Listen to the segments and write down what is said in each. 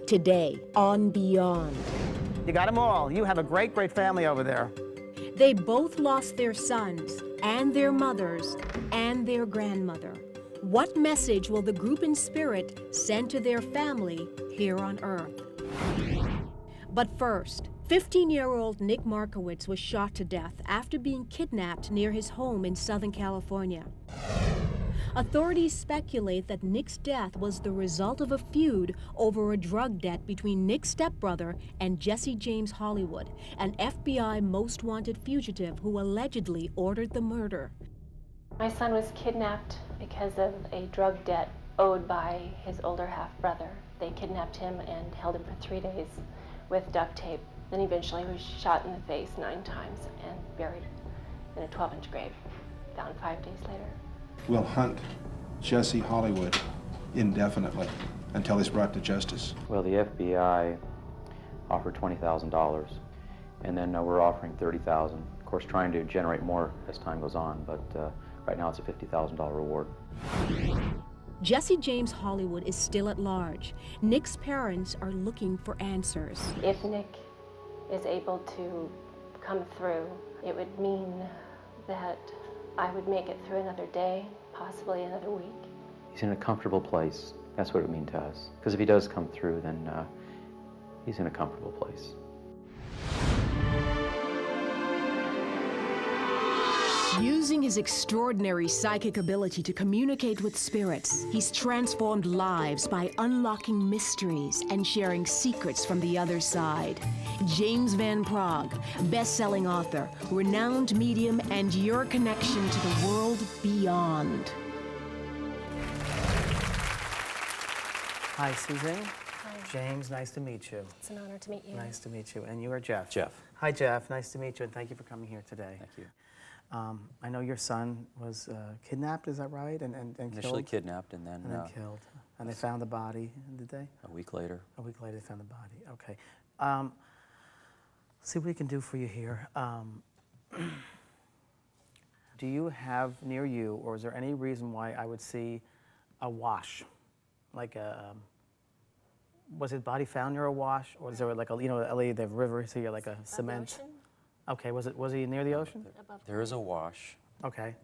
Today on Beyond. You got them all. You have a great, great family over there. They both lost their sons and their mothers and their grandmother. What message will the group in spirit send to their family here on Earth? But first, 15-year-old Nick Markowitz was shot to death after being kidnapped near his home in Southern California. Authorities speculate that Nick's death was the result of a feud over a drug debt between Nick's stepbrother and Jesse James Hollywood, an FBI most wanted fugitive who allegedly ordered the murder. My son was kidnapped because of a drug debt owed by his older half-brother. They kidnapped him and held him for 3 days with duct tape. Then eventually he was shot in the face 9 times and buried in a 12-inch grave, found 5 days later. We'll hunt Jesse Hollywood indefinitely until he's brought to justice. Well, the FBI offered $20,000, and then we're offering $30,000. Of course, trying to generate more as time goes on, but right now it's a $50,000 reward. Jesse James Hollywood is still at large. Nick's parents are looking for answers. If Nick is able to come through, it would mean that I would make it through another day, possibly another week. He's in a comfortable place. That's what it would mean to us. Because if he does come through, then he's in a comfortable place. Using his extraordinary psychic ability to communicate with spirits, he's transformed lives by unlocking mysteries and sharing secrets from the other side. James Van Praagh, best-selling author, renowned medium, and your connection to the world beyond. Hi, Susan. Hi. James, nice to meet you. It's an honor to meet you. Nice to meet you. And you are Jeff. Jeff. Hi, Jeff. Nice to meet you, and thank you for coming here today. Thank you. I know your son was kidnapped, is that right? And Initially killed? kidnapped and then Killed. And they found the body, did they? a week later. A week later, they found the body. Okay. See what we can do for you here. Do you have near you, or is there any reason why I would see a wash? Like a, was his body found near a wash? Or is there like a, you know, LA, they have rivers here, like a cement? Okay, was he near the ocean? There is a wash. Okay.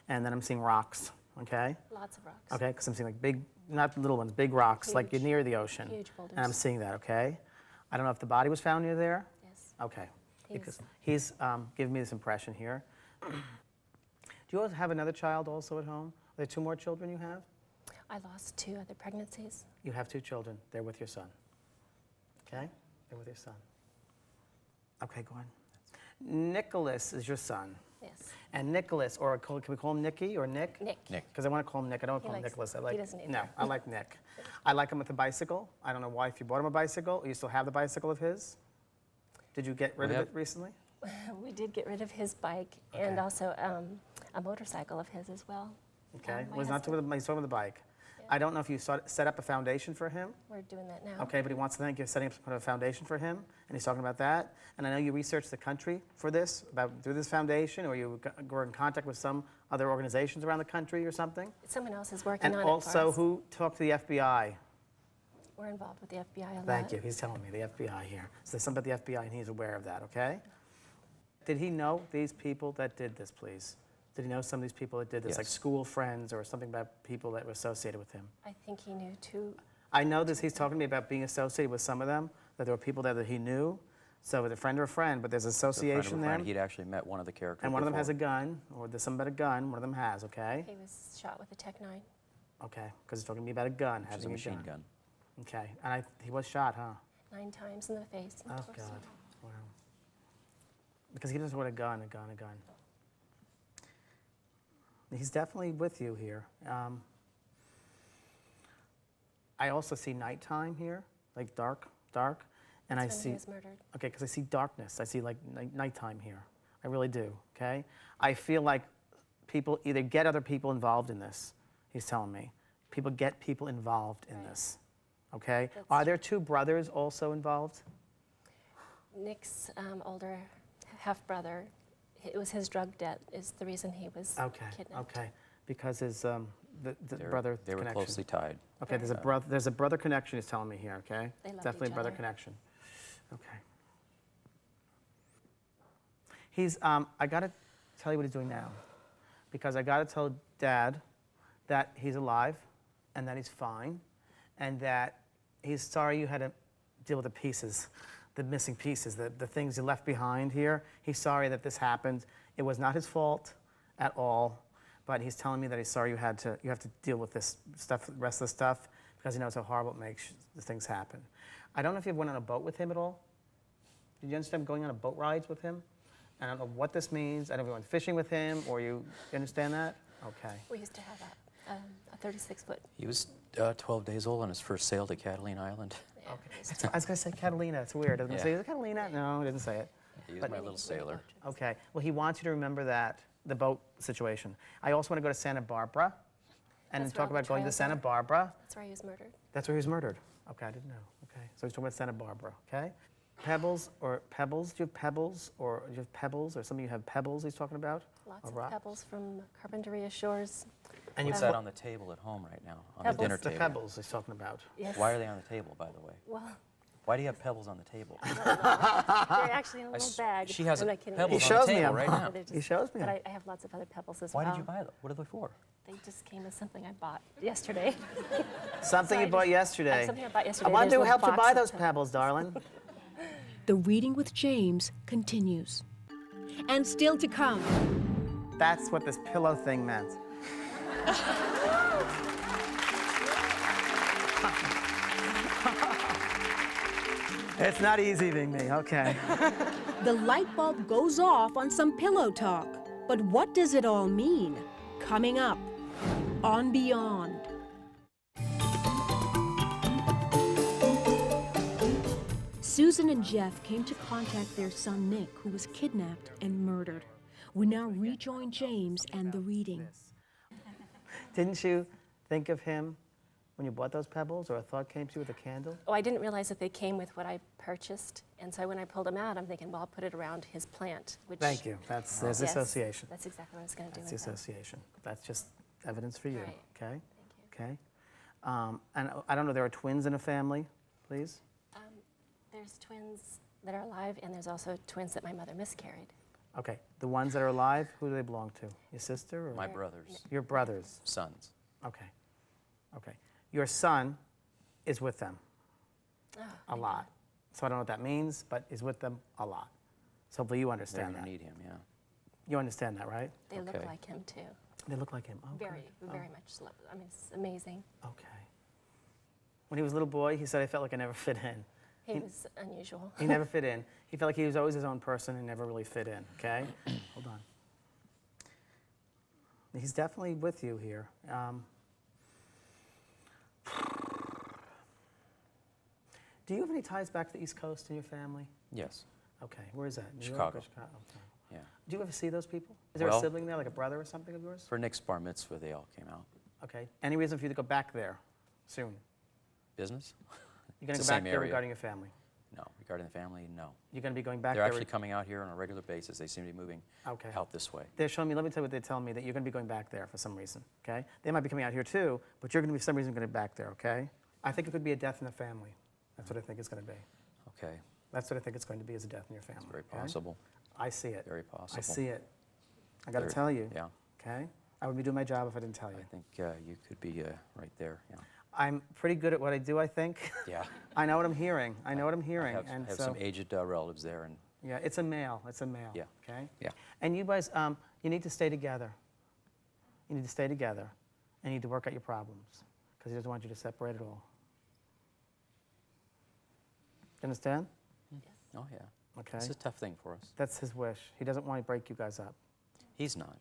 And then I'm seeing rocks, okay? Lots of rocks. Okay, because I'm seeing like big, not little ones, big rocks, like you're Huge. near the ocean. Huge boulders. And I'm seeing that, okay? I don't know if the body was found near there? Yes. Okay. Because he's giving me this impression here. Do you also have another child also at home? Are there 2 more children you have? I lost 2 other pregnancies. You have 2 children. They're with your son. Okay? They're with your son. Okay, go on. Nicholas is your son. Yes. And Nicholas, or can we call him Nicky or Nick? Nick. Nick. Because I want to call him Nick. I don't want to call him likes- Nicholas. I he like, doesn't either. no, I like Nick. I like him with the bicycle. I don't know why, if you bought him a bicycle, or you still have the bicycle of his. Did you get rid of it recently? We did get rid of his bike and also a motorcycle of his as well. Okay. My Well, he's not husband. he's talking with the bike. I don't know if you set up a foundation for him. We're doing that now. Okay, but he wants to think you're setting up a foundation for him, and he's talking about that. And I know you researched the country for this, through this foundation, or you were in contact with some other organizations around the country or something. Someone else is working And on it for also, us. who talked to the FBI? We're involved with the FBI a lot. Thank you. He's telling me the FBI here. So there's something about the FBI, and he's aware of that. Okay. Did he know these people that did this, please? Did he know some of these people that did this, Yes. like school friends or something about people that were associated with him? I think he knew too. I know this. He's talking to me about being associated with some of them, that there were people there that he knew. So with a friend or a friend, but there's So a friend of association a there. friend, he'd actually met one of the characters And one of them has a before. gun, or there's something about a gun. One of them has, okay? He was shot with a Tech-9. Okay, because he's talking to me about a gun, Which is having a machine gun. Okay, and he was shot, huh? 9 times in the face and Oh, torso. God. Wow. Because he doesn't want a gun. He's definitely with you here. I also see nighttime here, like dark, and That's I when see. he was murdered. Okay, because I see darkness. I see like nighttime here. I really do. Okay, I feel like people either get other people involved in this. He's telling me, people get people involved in this. Okay, That's are there 2 brothers also involved? Nick's older half-brother, it was his drug debt is the reason he was kidnapped. Okay, because his the brother They were connection? closely tied. Okay, there's a brother connection he's telling me here, okay? They loved Definitely each a brother other. connection. Okay. I got to tell you what he's doing now, because I got to tell Dad that he's alive and that he's fine and that he's sorry you had to deal with the pieces, the missing pieces, the things you left behind here. He's sorry that this happened. It was not his fault at all, but he's telling me that he's sorry you have to deal with this stuff, the rest of the stuff, because he knows how horrible it makes the things happen. I don't know if you went on a boat with him at all. Did you understand going on a boat rides with him? I don't know what this means. I don't know if you went fishing with him, or you understand that? Okay. We used to have a 36-foot. He was 12 days old on his first sail to Catalina Island. Okay. I was going to say Catalina. It's weird. Doesn't it say, is it Catalina? No, it didn't say it. He was But- my little sailor. Okay. Well, he wants you to remember that, the boat situation. I also want to go to Santa Barbara and That's where talk all the about going to trails Santa are. Barbara. That's where he was murdered. That's where he was murdered. Okay, I didn't know. Okay. So he's talking about Santa Barbara, okay? Pebbles or pebbles? Do you have pebbles or do you have pebbles or something you have pebbles he's talking about? Lots Or of rock? pebbles from Carpinteria shores. And you What's put that on the table at home right now, on the Pebbles. dinner the table? pebbles he's talking about. Yes. Why are they on the table, by the way? Well, Why do you have pebbles on the table? they're actually in a little bag. She has I'm a not kidding. pebbles He on shows the me table them. right now. They're He shows me But them. I have lots of other pebbles as Why well. did you buy them? What are they for? They just came as something I bought yesterday. Something you I bought just- yesterday. something I bought yesterday. I wonder There's who a helped you box buy of those them. pebbles, darling. The reading with James continues. And still to come, That's what this pillow thing meant. It's not easy being me, okay. the light bulb goes off on some pillow talk. But what does it all mean? Coming up on Beyond. Susan and Jeff came to contact their son Nick, who was kidnapped and murdered. We now rejoin James and the reading. Didn't you think of him when you bought those pebbles, or a thought came to you with a candle? Oh, I didn't realize that they came with what I purchased. And so when I pulled them out, I'm thinking, well, I'll put it around his plant. Which, Thank you. There's Yes, association. That's exactly what I was going to do That's the with them. association. That's just evidence for you, Right. okay? Thank you. Okay. And I don't know, there are twins in a family, please? There's twins that are alive, and there's also twins that my mother miscarried. Okay, the ones that are alive, who do they belong to? Your sister or? My brothers, Your brothers. sons. Okay, okay. Your son is with them a lot. So I don't know what that means, but is with them a lot. So hopefully you They're understand going that. to need him, yeah. You understand that, right? They look Okay. like him, too. They look like him. Oh, Very, good. very much. I mean, it's amazing. Okay. When he was a little boy, he said, I felt like I never fit in. He was unusual. He never fit in. He felt like he was always his own person and never really fit in, okay? Hold on. He's definitely with you here. Do you have any ties back to the East Coast in your family? Yes, Okay, where is that? New York Chicago. or Chicago? Okay. yeah. Do you ever see those people? Is there a Well- sibling there, like a brother or something of yours? For Nick's bar mitzvah, they all came out. Okay. Any reason for you to go back there soon? Business? You're going to It's go the back same there area. regarding your family? No. Regarding the family, no. You're going to be going back They're there? actually coming out here on a regular basis. They seem to be moving Okay. out this way. They're showing me, let me tell you what they're telling me, that you're going to be going back there for some reason, okay? They might be coming out here too, but you're going to be for some reason going to be back there, okay? I think it could be a death in the family. That's what I think it's going to be. Okay, That's what I think it's going to be, is a death in your family. very okay? possible. I see it. Very possible. I see it. I got to Very- tell you, Yeah, okay? I would be doing my job if I didn't tell you. I think you could be right there, yeah. I'm pretty good at what I do, I think. Yeah. I know what I'm hearing. I know what I'm I hearing. have, and have so, some aged relatives there, and yeah, it's a male. It's a male. Yeah. Okay? yeah. And you guys, you need to stay together. You need to stay together. And you need to work out your problems. Because he doesn't want you to separate at all. You understand? Oh, yeah. Okay. It's a tough thing for us. That's his wish. He doesn't want to break you guys up. He's not.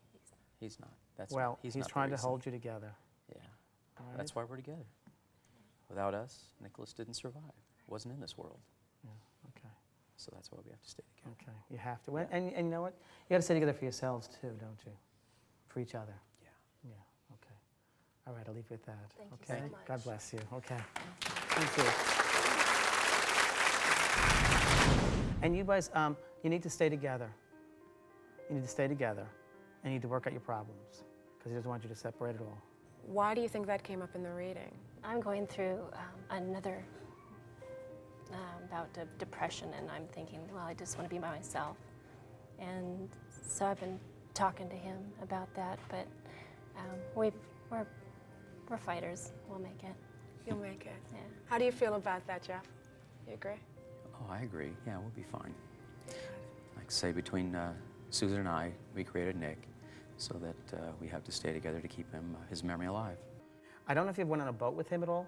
He's not. That's Well, he's he's not the trying to reason. hold you together. Yeah. All right? That's why we're together. Without us, Nicholas didn't survive. Wasn't in this world. Okay. So that's why we have to stay together. Okay. You have to. And you know what? You got to stay together for yourselves too, don't you? For each other. Yeah. Yeah. Okay. All right. I'll leave you with that. Thank you okay. so much. God bless you. Okay. Thank you. And you guys, you need to stay together. You need to stay together, and you need to work out your problems, because he doesn't want you to separate at all. Why do you think that came up in the reading? I'm going through another bout of depression, and I'm thinking, well, I just want to be by myself. And so I've been talking to him about that, but we're fighters. We'll make it. You'll make it. Yeah. How do you feel about that, Jeff? You agree? Oh, I agree. Yeah, we'll be fine. Like I say, between Susan and I, we created Nick so that we have to stay together to keep him, his memory alive. I don't know if you went on a boat with him at all.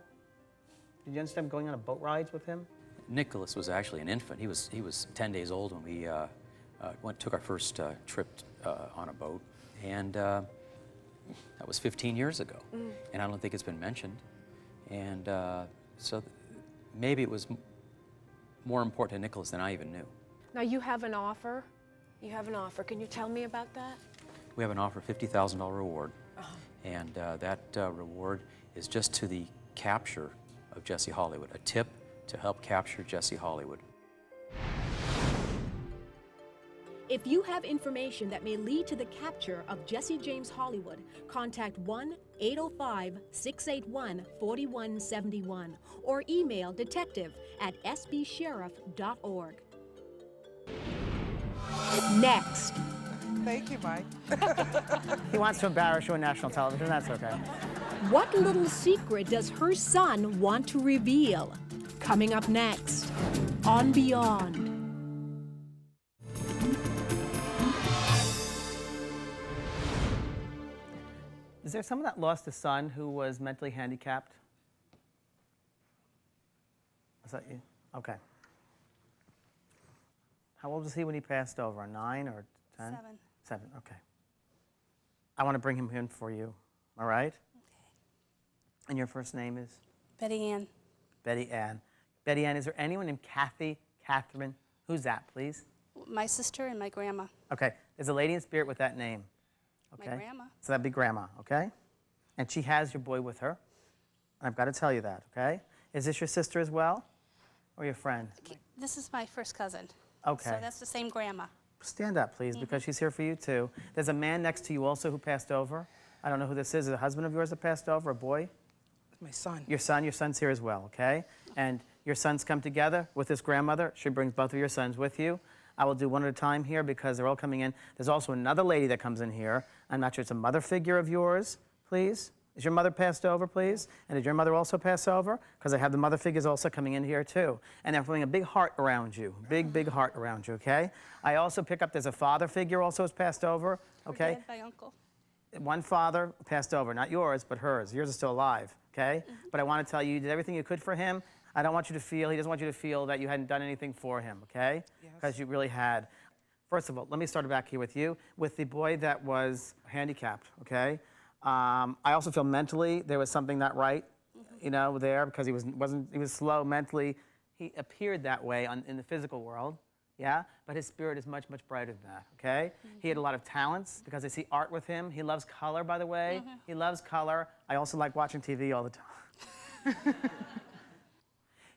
Did you understand going on a boat rides with him? Nicholas was actually an infant. He was 10 days old when we took our first trip on a boat, and that was 15 years ago. And I don't think it's been mentioned. And so maybe it was more important to Nicholas than I even knew. Now you have an offer. You have an offer. Can you tell me about that? We have an offer, $50,000 reward, and that reward is just to the capture of Jesse Hollywood, a tip to help capture Jesse Hollywood. If you have information that may lead to the capture of Jesse James Hollywood, contact 1-805-681-4171 or email detective@sbsheriff.org. Next. Thank you, Mike. He wants to embarrass you on national television. That's okay. What little secret does her son want to reveal? Coming up next on Beyond. Is there someone that lost a son who was mentally handicapped? Is that you? Okay. How old was he when he passed over? 9 or 10? 7. 7, okay. I want to bring him in for you, all right? Okay. And your first name is? Betty Ann. Betty Ann. Betty Ann, is there anyone named Kathy, Catherine? Who's that, please? My sister and my grandma. Okay, there's a lady in spirit with that name. Okay? My grandma. So that'd be Grandma, okay? And she has your boy with her. I've got to tell you that, okay? Is this your sister as well? Or your friend? Okay, this is my first cousin. Okay. So that's the same grandma. Stand up, please, because she's here for you, too. There's a man next to you also who passed over. I don't know who this is. Is it a husband of yours that passed over, a boy? My son. Your son's here as well, okay? And your sons come together with this grandmother. She brings both of your sons with you. I will do one at a time here because they're all coming in. There's also another lady that comes in here. I'm not sure it's a mother figure of yours, please. Is your mother passed over, please? And did your mother also pass over? Because I have the mother figures also coming in here, too. And they're putting a big heart around you, big heart around you, okay? I also pick up, there's a father figure also has passed over, okay? Dead by uncle. One father passed over, not yours, but hers. Yours is still alive, okay? But I want to tell you, you did everything you could for him. I don't want you to feel, he doesn't want you to feel that you hadn't done anything for him, okay? Because you really had. First of all, let me start back here with you, with the boy that was handicapped, okay? I also feel mentally there was something not right, you know, there, because he was slow mentally. He appeared that way in the physical world, yeah? But his spirit is much brighter than that, okay? He had a lot of talents, because I see art with him. He loves color, by the way. He loves color. I also like watching TV all the time.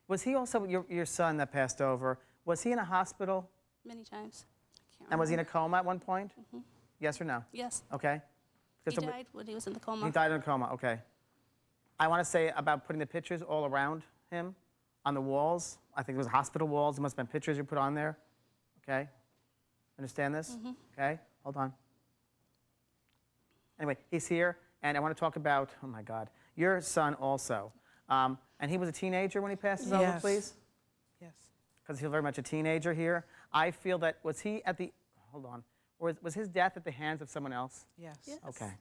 Was he also, your son that passed over, was he in a hospital? Many times. I can't And was he in remember. a coma at one point? Yes or no? Yes. Okay. He died when he was in the coma. He died in a coma, okay. I want to say about putting the pictures all around him on the walls. I think it was hospital walls. There must have been pictures you put on there. Okay? Understand this? Okay? Hold on. Anyway, he's here, and I want to talk about, oh my God, your son also. And he was a teenager when he passes over, please? Yes. Because he's very much a teenager here. I feel that, was he at the, hold on, or was his death at the hands of someone else? Yes. Okay.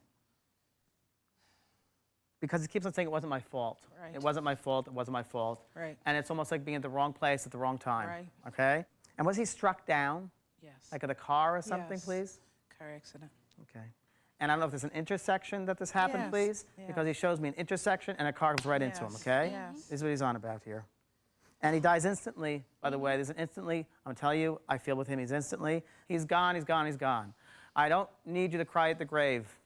Because he keeps on saying it wasn't my fault. Right. It wasn't my fault, it wasn't my fault. Right. And it's almost like being at the wrong place at the wrong time. Right. Okay? And was he struck down? Yes. Like at a car or something, Yes. please? Car accident. Okay. And I don't know if there's an intersection that this happened, Yes. please? Yeah. Because he shows me an intersection and a car comes right into him, Yes. okay? Yes. This is what he's on about here. And he dies instantly, by the way. There's an instantly, I'm telling you, I feel with him, he's instantly. He's gone, he's gone, he's gone. I don't need you to cry at the grave.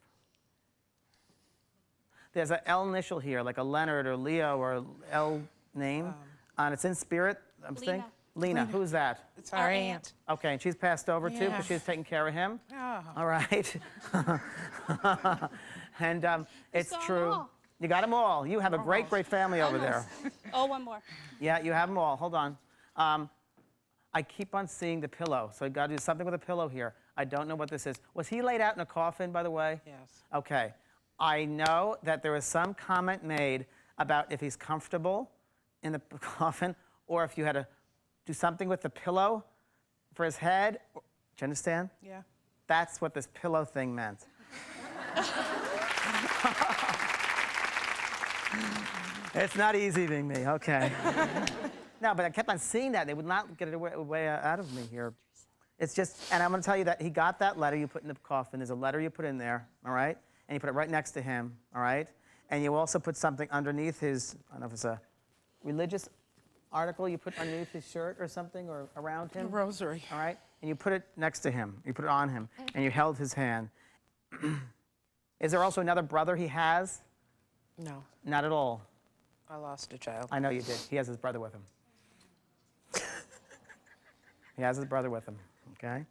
There's an L initial here, like a Leonard or Leo or L name. And it's in spirit, I'm thinking. Lena, who's that? It's our aunt. Okay, and she's passed over too Yeah. because she's taking care of him? Oh. All right. And it's saw 'em true. all. You got them all. You have a great, great family over there. Oh, one more. Yeah, you have them all. Hold on. I keep on seeing the pillow, so I got to do something with a pillow here. I don't know what this is. Was he laid out in a coffin, by the way? Yes. Okay. I know that there was some comment made about if he's comfortable in the coffin or if you had to do something with the pillow for his head. Do you understand? Yeah. That's what this pillow thing meant. It's not easy being me, okay. No, but I kept on seeing that. They would not get it away out of me here. It's just, and I'm going to tell you that he got that letter you put in the coffin. There's a letter you put in there, all right? And you put it right next to him, all right? And you also put something underneath his, I don't know if it's a religious article you put underneath his shirt or something, or around him. A rosary. All right? And you put it next to him. You put it on him, and you held his hand. Is there also another brother he has? No, Not at all. I lost a child. I know you did. He has his brother with him. He has his brother with him, okay?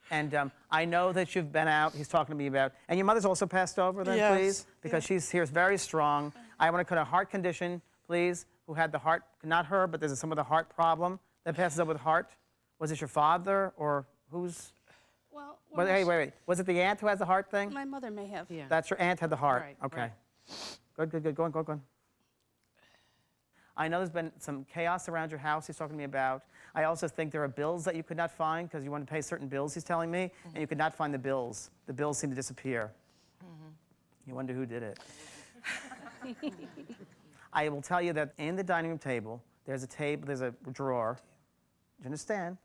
And I know that you've been out. He's talking to me about, and your mother's also passed over then, Yes. please? Because she's here, is very strong. I want to cut a heart condition, please, who had the heart, not her, but there's some of the heart problem that passes up with heart. Was it your father or who's? Well, Well, hey, wait. Was it the aunt who has the heart thing? my mother may have. Yeah. That's your aunt had the heart. Right, Okay. right. Good. Go on. I know there's been some chaos around your house he's talking to me about. I also think there are bills that you could not find because you wanted to pay certain bills, he's telling me, and you could not find the bills. The bills seem to disappear. You wonder who did it. I will tell you that in the dining room table, there's a drawer. Do you understand?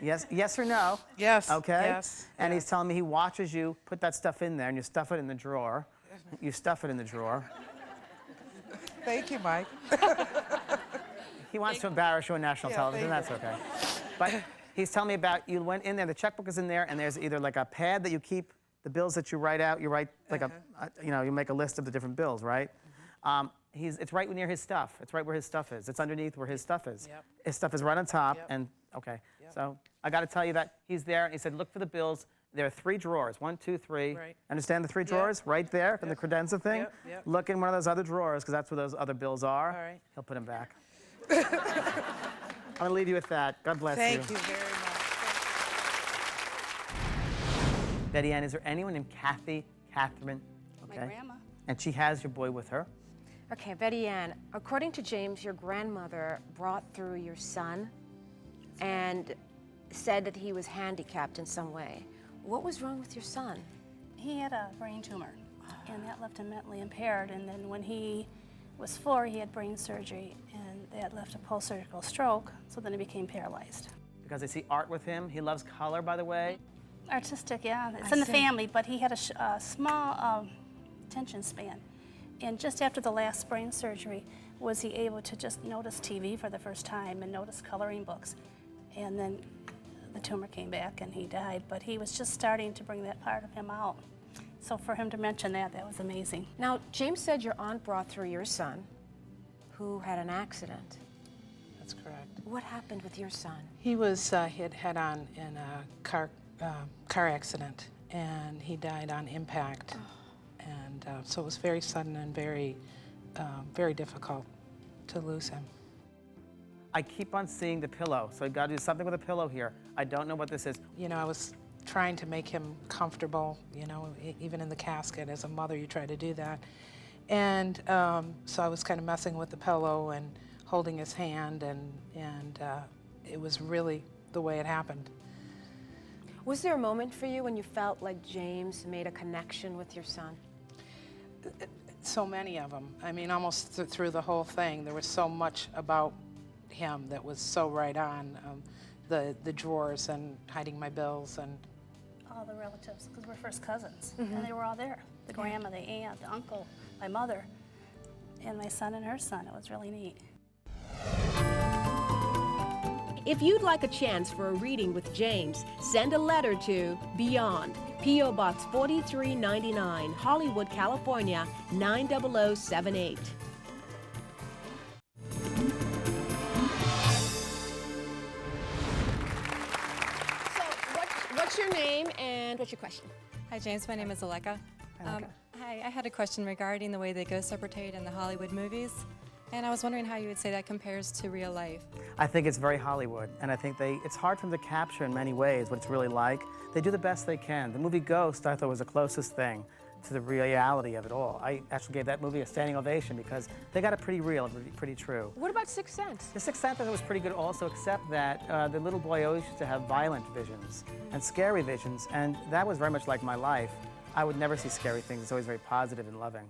Yes or no? Yes. Okay? Yes. And yes. he's telling me he watches you put that stuff in there and you stuff it in the drawer. You stuff it in the drawer. Thank you, Mike. He wants to embarrass you on national television, that's thank okay. But he's telling me about, you went in there, the checkbook is in there, and there's either like a pad that you keep the bills that you write out, you write like you make a list of the different bills, right? It's right near his stuff. It's right where his stuff is. It's underneath where his stuff is. Yep. His stuff is right on top, Yep. and okay. Yep. So I got to tell you that he's there, and he said, look for the bills. There are 3 drawers, 1, 2, 3. Right. Understand the 3 drawers? Right there, from the credenza thing? Yep, yep. Look in one of those other drawers, because that's where those other bills are. All right. He'll put them back. I'm going to leave you with that. God bless you. Thank you very much. Betty Ann, is there anyone named Catherine? My grandma. And she has your boy with her? Okay, Betty Ann, according to James, your grandmother brought through your son and said that he was handicapped in some way. What was wrong with your son? He had a brain tumor, and that left him mentally impaired. And then when he was 4, he had brain surgery, and that left a post-surgical stroke, so then he became paralyzed. Because I see art with him. He loves color, by the way. Artistic, yeah. It's in the family, but he had a small attention span. And just after the last brain surgery, was he able to just notice TV for the first time and notice coloring books. And then the tumor came back and he died, but he was just starting to bring that part of him out. So for him to mention that was amazing. Now, James said your aunt brought through your son, who had an accident. That's correct. What happened with your son? He was hit head-on in a car accident, and he died on impact. And so it was very sudden and very difficult to lose him. I keep on seeing the pillow, so I got to do something with a pillow here. I don't know what this is. You know, I was trying to make him comfortable, you know, even in the casket. As a mother, you try to do that. And so I was kind of messing with the pillow and holding his hand, and it was really the way it happened. Was there a moment for you when you felt like James made a connection with your son? So many of them. I mean, almost through the whole thing, there was so much about him that was so right on. The drawers and hiding my bills and All the relatives, because we're first cousins, and they were all there. The grandma, the aunt, the uncle, my mother, and my son and her son. It was really neat. If you'd like a chance for a reading with James, send a letter to Beyond, P.O. Box 4399, Hollywood, California, 90078. So, what's your name and what's your question? Hi, James. My name is Aleka. Hi, I had a question regarding the way they ghosts are portrayed in the Hollywood movies, and I was wondering how you would say that compares to real life. I think it's very Hollywood, and I think it's hard for them to capture in many ways what it's really like. They do the best they can. The movie Ghost, I thought, was the closest thing to the reality of it all. I actually gave that movie a standing ovation because they got it pretty real, pretty true. What about Sixth Sense? The Sixth Sense I thought was pretty good also, except that the little boy always used to have violent visions and scary visions, and that was very much like my life. I would never see scary things. It's always very positive and loving.